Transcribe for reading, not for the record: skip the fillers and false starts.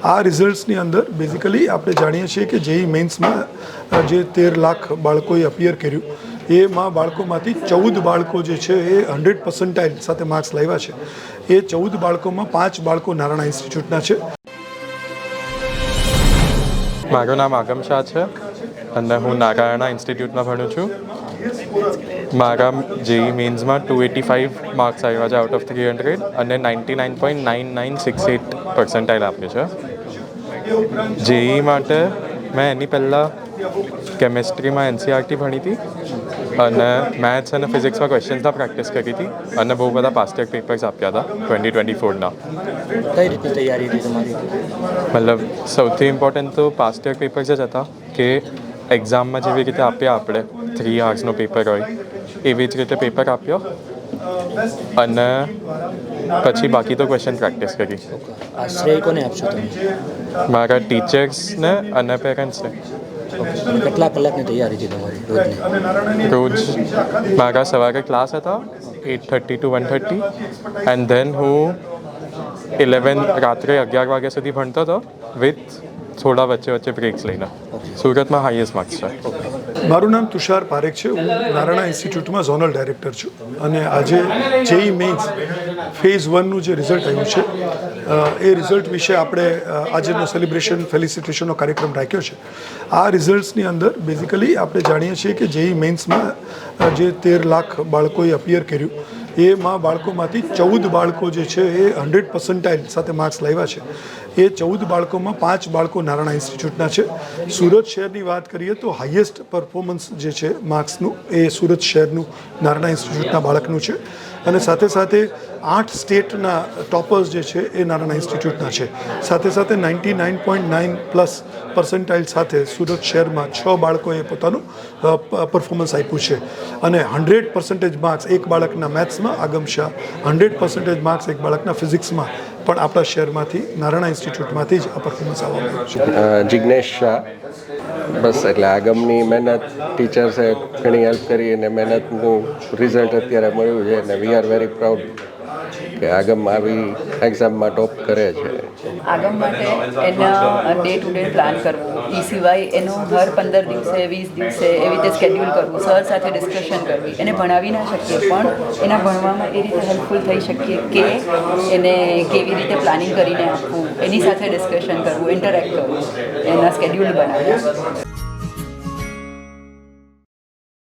આ રિઝલ્ટ્સની અંદર બેઝિકલી આપણે જાણીએ છીએ કે જેઈ મેન્સમાં જે 13 લાખ બાળકોએ અપિયર કર્યું એમાં બાળકોમાંથી 14 બાળકો જે છે એ 100% સાથે માર્ક્સ લાવ્યા છે. એ 14 બાળકોમાં 5 બાળકો નારાયણ ઇન્સ્ટિટ્યૂટના છે. મારું નામ આગમ શાહ છે અને હું નારાયણ ઇન્સ્ટિટ્યૂટમાં ભણું છું. મારા જેઈ મેન્સમાં 285 માર્ક્સ આવ્યા છે આઉટ ઓફ 300 અને 99.9968% આપ્યું છે. જેઈ માટે મેં એની પહેલાં કેમેસ્ટ્રીમાં એનસીઆરટી ભણી હતી અને મેથ્સ અને ફિઝિક્સમાં ક્વેશ્ચન્સના પ્રેક્ટિસ કરી હતી અને બહુ બધા પાસ્ટ યર પેપર્સ આપ્યા હતા 2024ના. કઈ રીતની તૈયારી હતી તમારી? મતલબ સૌથી ઇમ્પોર્ટન્ટ તો પાસ્ટ યર પેપર્સ જ હતા કે એક્ઝામમાં જેવી રીતે આપ્યા આપણે 3 hours પેપર હોય એવી જ રીતે પેપર આપ્યો અને પછી બાકી તો ક્વેશ્ચન પ્રેક્ટિસ કરી. આ શ્રેય કોને આપશો તમે? મારા ટીચર્સને અને પેરેન્ટ્સને. કેટલા કલાકની તૈયારી હતી તમારી રોજની? રોજ મારા સવારે ક્લાસ હતા 8:30 to 1:30 એન્ડ ધેન હું 11 રાત્રે 11 વાગ્યા સુધી ભણતો હતો વિથ થોડા વચ્ચે બ્રેક્સ લઈને. સુરતમાં હાઈએસ્ટ માર્ક્સ છે. મારું નામ તુષાર પારેખ છે. હું નારાયણ ઇન્સ્ટિટ્યૂટમાં ઝોનલ ડાયરેક્ટર છું અને આજે જેઈ મેન્સ ફેઝ 1નું જે રિઝલ્ટ આવ્યું છે એ રિઝલ્ટ વિશે આપણે આજનો સેલિબ્રેશન ફેલિસિટેશનનો કાર્યક્રમ રાખ્યો છે. આ રિઝલ્ટ્સની અંદર બેઝિકલી આપણે જાણીએ છીએ કે જેઈ મેન્સમાં જે 13 લાખ બાળકોએ અપિયર કર્યું એમાં બાળકોમાંથી 14 બાળકો જે છે એ 100% સાથે માર્ક્સ લાવ્યા છે. એ 14 બાળકોમાં 5 બાળકો નારાયણ ઇન્સ્ટિટ્યૂટના છે. સુરત શહેરની વાત કરીએ તો હાઈએસ્ટ પરફોર્મન્સ જે છે માર્ક્સનું એ સુરત શહેરનું નારાયણ ઇન્સ્ટિટ્યૂટના બાળકનું છે અને સાથે સાથે 8 સ્ટેટના ટોપર્સ જે છે એ નારાયણ ઇન્સ્ટિટ્યૂટના છે. સાથે સાથે 99.9+% સાથે સુરત શહેરમાં 6 બાળકોએ પોતાનું પરફોર્મન્સ આપ્યું છે અને 100% માર્ક્સ એક બાળકના મેથ્સમાં આગમ શાહ, 100% માર્ક્સ એક બાળકના ફિઝિક્સમાં પણ આપણા શહેરમાંથી નારાયણ ઇન્સ્ટિટ્યૂટમાંથી જ આ પરફોર્મન્સ આવવાનું છે. જિગ્નેશ શાહ. બસ એટલે આગમની મહેનત ટીચર્સે ઘણી હેલ્પ કરી અને મહેનતનું રિઝલ્ટ અત્યારે મળ્યું છે અને વી આર વેરી પ્રાઉડ કે આગમ આવી એક્ઝામમાં ટોપ કરે છે. આગમ માટે એના ડે ટુ ડે પ્લાન કરવું, એ સિવાય એનું હર 15 દિવસે 20 દિવસે એવી રીતે સ્કેડ્યુલ કરવું, સર સાથે ડિસ્કશન કરવી. એને ભણાવી ના શકીએ પણ એના ભણવામાં એ રીતે હેલ્પફુલ થઈ શકીએ કે એને કેવી રીતે પ્લાનિંગ કરીને આપવું, એની સાથે ડિસ્કશન કરવું, ઇન્ટરેક્ટ કરવું, એના સ્કેડ્યુલ બનાવ્યા.